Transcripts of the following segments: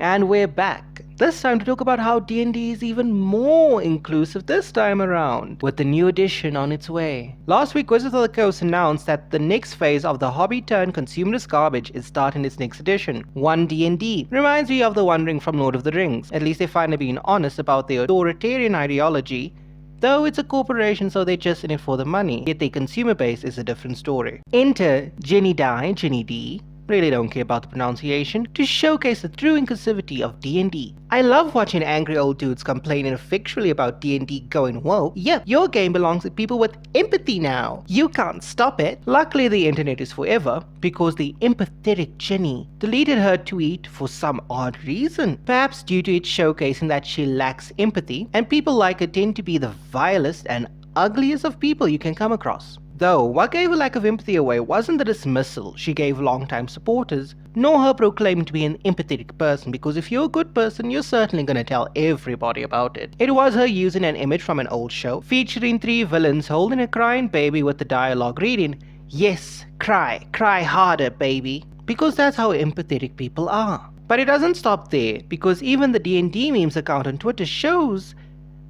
And we're back. This time to talk about how D&D is even more inclusive this time around, with the new edition on its way. Last week, Wizards of the Coast announced that the next phase of the hobby-turned-consumerist garbage is starting its next edition, 1 D&D. Reminds me of the Wandering from Lord of the Rings. At least they're finally being honest about their authoritarian ideology. Though it's a corporation, so they're just in it for the money, yet their consumer base is a different story. Enter Jenny D, really don't care about the pronunciation, to showcase the true inclusivity of D&D. I love watching angry old dudes complaining effectually about D&D going, whoa, yep, your game belongs to people with empathy now. You can't stop it. Luckily the internet is forever, because the empathetic Jenny deleted her tweet for some odd reason. Perhaps due to it showcasing that she lacks empathy, and people like her tend to be the vilest and ugliest of people you can come across. Though, what gave her lack of empathy away wasn't the dismissal she gave longtime supporters, nor her proclaiming to be an empathetic person, because if you're a good person, you're certainly gonna tell everybody about it. It was her using an image from an old show, featuring 3 villains holding a crying baby with the dialogue reading, "Yes, cry harder, baby," because that's how empathetic people are. But it doesn't stop there, because even the D&D memes account on Twitter shows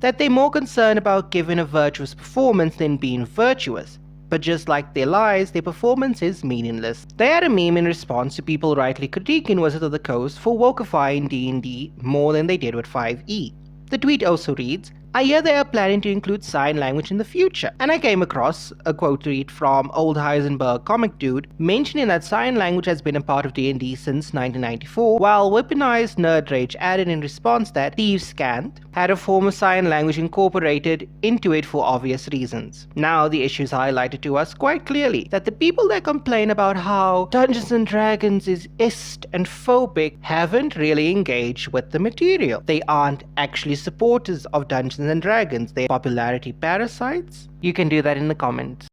that they're more concerned about giving a virtuous performance than being virtuous. But just like their lives, their performance is meaningless. They had a meme in response to people rightly critiquing Wizards of the Coast for wokeifying D&D more than they did with 5e. The tweet also reads, "I hear they are planning to include sign language in the future," and I came across a quote tweet from old Heisenberg comic dude mentioning that sign language has been a part of D&D since 1994, while weaponized nerd rage added in response that Thieves' Cant had a form of sign language incorporated into it for obvious reasons. Now the issue is highlighted to us quite clearly that the people that complain about how Dungeons & Dragons is est and phobic haven't really engaged with the material. They aren't actually supporters of Dungeons & Dragons, they're popularity parasites. You can do that in the comments.